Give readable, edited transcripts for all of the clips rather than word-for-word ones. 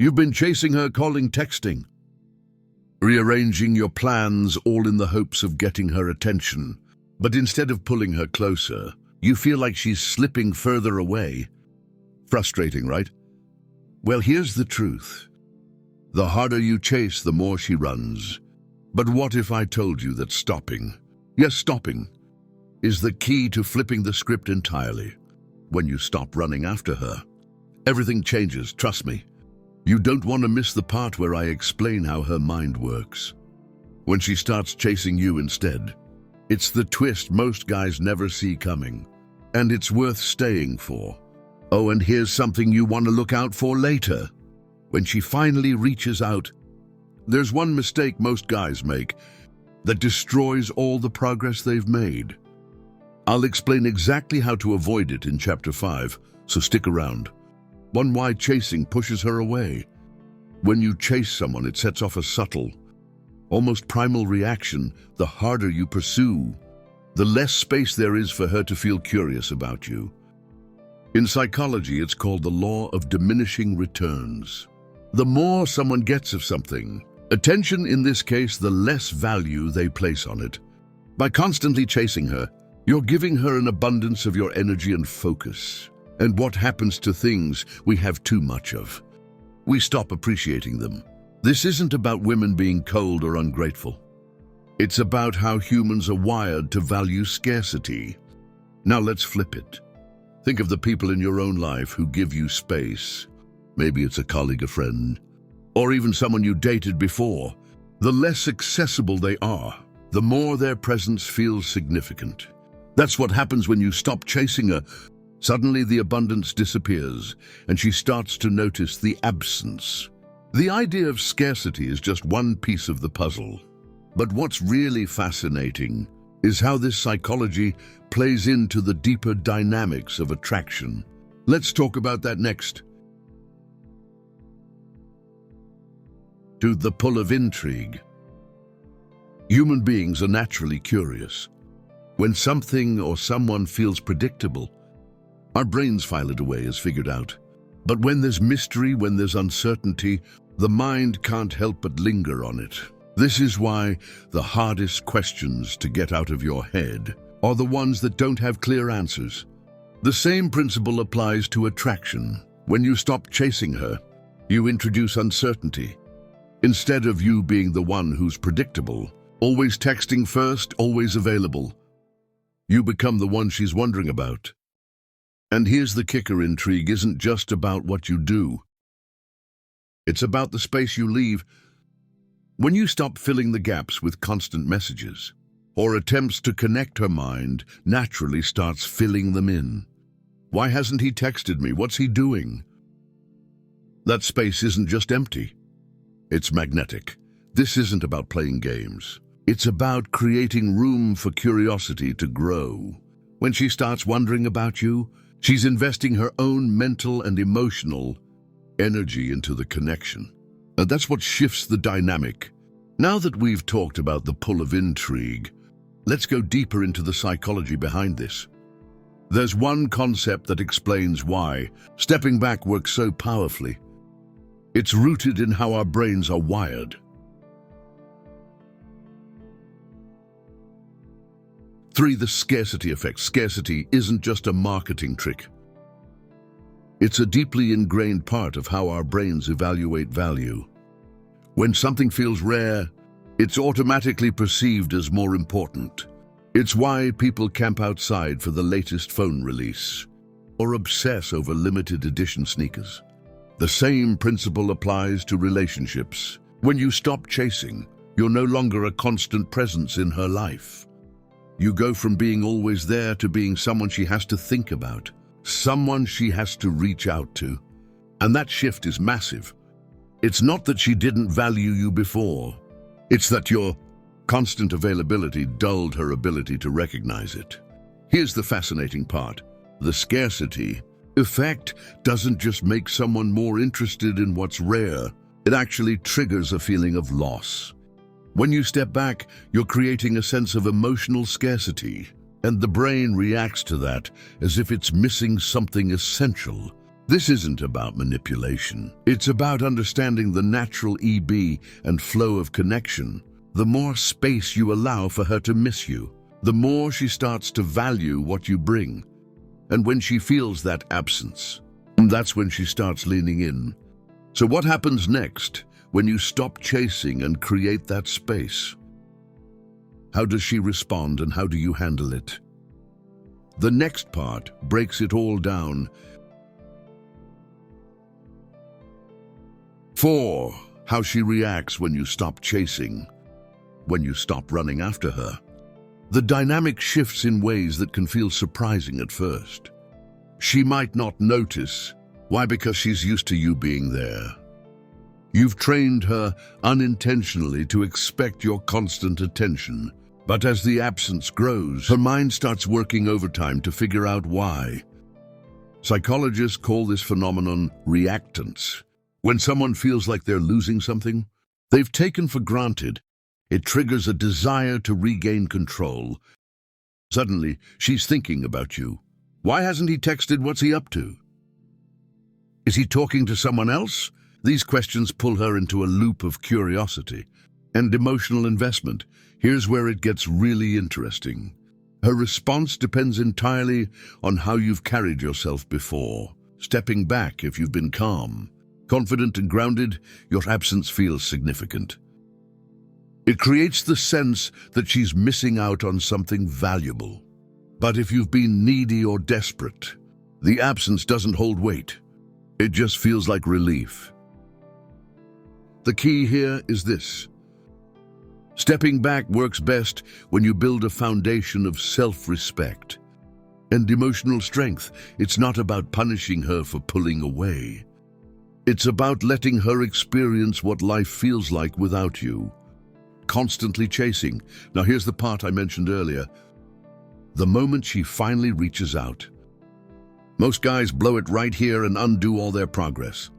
You've been chasing her, calling, texting, rearranging your plans, all in the hopes of getting her attention. But instead of pulling her closer, you feel like she's slipping further away. Frustrating, right? Well, here's the truth. The harder you chase, the more she runs. But what if I told you that stopping, yes, stopping, is the key to flipping the script entirely? When you stop running after her, everything changes, trust me. You don't want to miss the part where I explain how her mind works. When she starts chasing you instead, it's the twist most guys never see coming. And it's worth staying for. Oh, and here's something you want to look out for later. When she finally reaches out, there's one mistake most guys make that destroys all the progress they've made. I'll explain exactly how to avoid it in Chapter 5, so stick around. One, why chasing pushes her away. When you chase someone, it sets off a subtle, almost primal reaction. The harder you pursue, the less space there is for her to feel curious about you. In psychology, it's called the law of diminishing returns. The more someone gets of something, attention in this case, the less value they place on it. By constantly chasing her, you're giving her an abundance of your energy and focus. And what happens to things we have too much of? We stop appreciating them. This isn't about women being cold or ungrateful. It's about how humans are wired to value scarcity. Now let's flip it. Think of the people in your own life who give you space. Maybe it's a colleague, a friend, or even someone you dated before. The less accessible they are, the more their presence feels significant. That's what happens when you stop chasing her. Suddenly the abundance disappears, and she starts to notice the absence. The idea of scarcity is just one piece of the puzzle. But what's really fascinating is how this psychology plays into the deeper dynamics of attraction. Let's talk about that next. To the pull of intrigue. Human beings are naturally curious. When something or someone feels predictable, our brains file it away as figured out. But when there's mystery, when there's uncertainty, the mind can't help but linger on it. This is why the hardest questions to get out of your head are the ones that don't have clear answers. The same principle applies to attraction. When you stop chasing her, you introduce uncertainty. Instead of you being the one who's predictable, always texting first, always available, you become the one she's wondering about. And here's the kicker: intrigue isn't just about what you do. It's about the space you leave. When you stop filling the gaps with constant messages, or attempts to connect, her mind naturally starts filling them in. Why hasn't he texted me? What's he doing? That space isn't just empty. It's magnetic. This isn't about playing games. It's about creating room for curiosity to grow. When she starts wondering about you, she's investing her own mental and emotional energy into the connection. And that's what shifts the dynamic. Now that we've talked about the pull of intrigue, let's go deeper into the psychology behind this. There's one concept that explains why stepping back works so powerfully. It's rooted in how our brains are wired. 3. The scarcity effect. Scarcity isn't just a marketing trick. It's a deeply ingrained part of how our brains evaluate value. When something feels rare, it's automatically perceived as more important. It's why people camp outside for the latest phone release, or obsess over limited edition sneakers. The same principle applies to relationships. When you stop chasing, you're no longer a constant presence in her life. You go from being always there to being someone she has to think about, someone she has to reach out to. And that shift is massive. It's not that she didn't value you before. It's that your constant availability dulled her ability to recognize it. Here's the fascinating part. The scarcity effect doesn't just make someone more interested in what's rare. It actually triggers a feeling of loss. When you step back, you're creating a sense of emotional scarcity, and the brain reacts to that as if it's missing something essential. This isn't about manipulation. It's about understanding the natural EB and flow of connection. The more space you allow for her to miss you, the more she starts to value what you bring. And when she feels that absence, that's when she starts leaning in. So what happens next when you stop chasing and create that space? How does she respond and how do you handle it? The next part breaks it all down. 4. How she reacts when you stop chasing, when you stop running after her. The dynamic shifts in ways that can feel surprising at first. She might not notice. Why? Because she's used to you being there. You've trained her unintentionally to expect your constant attention. But as the absence grows, her mind starts working overtime to figure out why. Psychologists call this phenomenon reactance. When someone feels like they're losing something they've taken for granted, it triggers a desire to regain control. Suddenly, she's thinking about you. Why hasn't he texted? What's he up to? Is he talking to someone else? These questions pull her into a loop of curiosity and emotional investment. Here's where it gets really interesting. Her response depends entirely on how you've carried yourself before. Stepping back if you've been calm, confident and grounded, your absence feels significant. It creates the sense that she's missing out on something valuable. But if you've been needy or desperate, the absence doesn't hold weight. It just feels like relief. The key here is this. Stepping back works best when you build a foundation of self-respect and emotional strength. It's not about punishing her for pulling away. It's about letting her experience what life feels like without you. Constantly chasing. Now here's the part I mentioned earlier. The moment she finally reaches out. Most guys blow it right here and undo all their progress.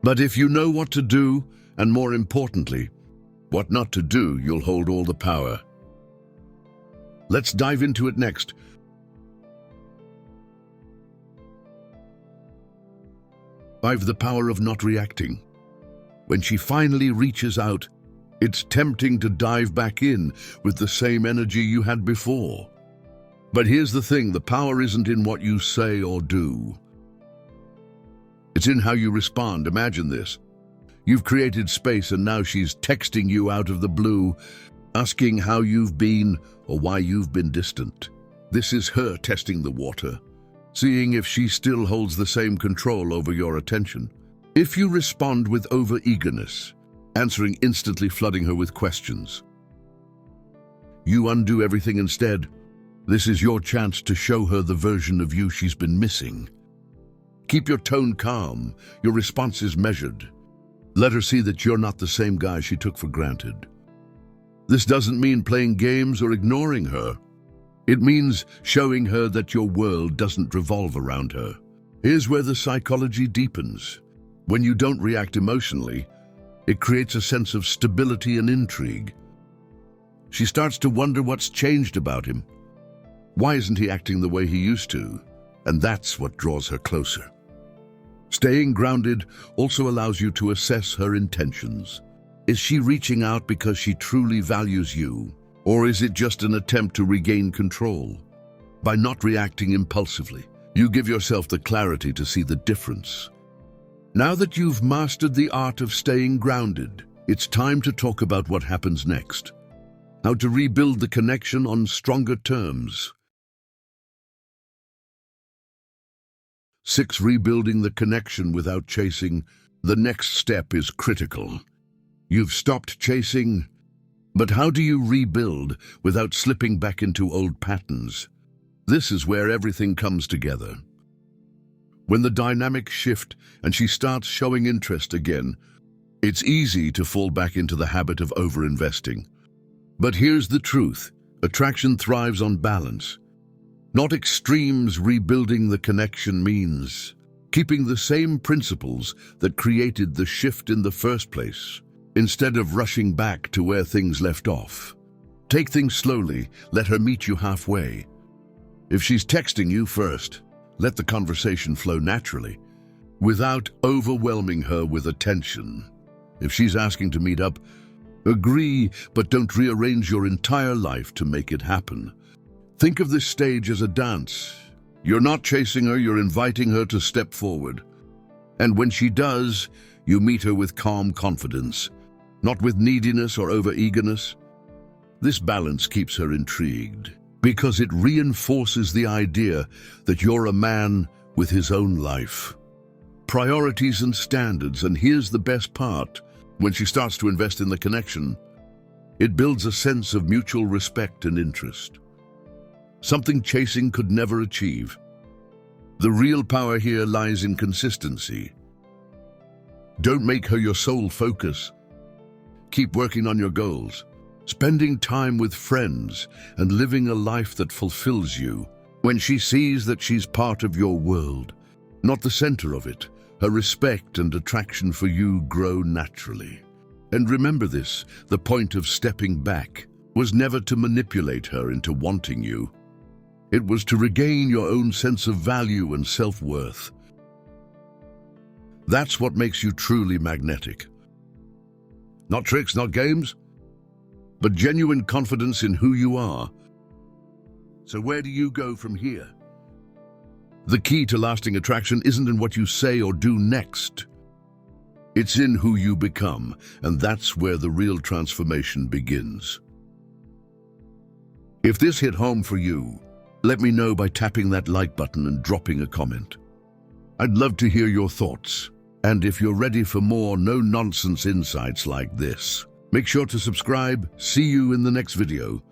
But if you know what to do, and more importantly, what not to do, you'll hold all the power. Let's dive into it next. 5. The power of not reacting. When she finally reaches out, it's tempting to dive back in with the same energy you had before. But here's the thing, the power isn't in what you say or do. It's in how you respond. Imagine this. You've created space and now she's texting you out of the blue, asking how you've been or why you've been distant. This is her testing the water, seeing if she still holds the same control over your attention. If you respond with over-eagerness, answering instantly, flooding her with questions, you undo everything instead. This is your chance to show her the version of you she's been missing. Keep your tone calm, your responses measured. Let her see that you're not the same guy she took for granted. This doesn't mean playing games or ignoring her. It means showing her that your world doesn't revolve around her. Here's where the psychology deepens. When you don't react emotionally, it creates a sense of stability and intrigue. She starts to wonder what's changed about him. Why isn't he acting the way he used to? And that's what draws her closer. Staying grounded also allows you to assess her intentions. Is she reaching out because she truly values you? Or is it just an attempt to regain control? By not reacting impulsively, you give yourself the clarity to see the difference. Now that you've mastered the art of staying grounded, it's time to talk about what happens next. How to rebuild the connection on stronger terms. 6. Rebuilding the connection without chasing. The next step is critical. You've stopped chasing, but how do you rebuild without slipping back into old patterns? This is where everything comes together. When the dynamics shift and she starts showing interest again, it's easy to fall back into the habit of overinvesting. But here's the truth. Attraction thrives on balance. Not extremes. Rebuilding the connection means keeping the same principles that created the shift in the first place, instead of rushing back to where things left off. Take things slowly, let her meet you halfway. If she's texting you first, Let the conversation flow naturally, without overwhelming her with attention. If she's asking to meet up, agree, but don't rearrange your entire life to make it happen. Think of this stage as a dance. You're not chasing her, you're inviting her to step forward. And when she does, you meet her with calm confidence, not with neediness or over-eagerness. This balance keeps her intrigued, because it reinforces the idea that you're a man with his own life, priorities and standards. And here's the best part. When she starts to invest in the connection, it builds a sense of mutual respect and interest, something chasing could never achieve. The real power here lies in consistency. Don't make her your sole focus. Keep working on your goals, spending time with friends, and living a life that fulfills you. When she sees that she's part of your world, not the center of it, her respect and attraction for you grow naturally. And remember this, the point of stepping back was never to manipulate her into wanting you. It was to regain your own sense of value and self-worth. That's what makes you truly magnetic. Not tricks, not games, but genuine confidence in who you are. So where do you go from here? The key to lasting attraction isn't in what you say or do next. It's in who you become, and that's where the real transformation begins. If this hit home for you, let me know by tapping that like button and dropping a comment. I'd love to hear your thoughts. And if you're ready for more no-nonsense insights like this, make sure to subscribe. See you in the next video.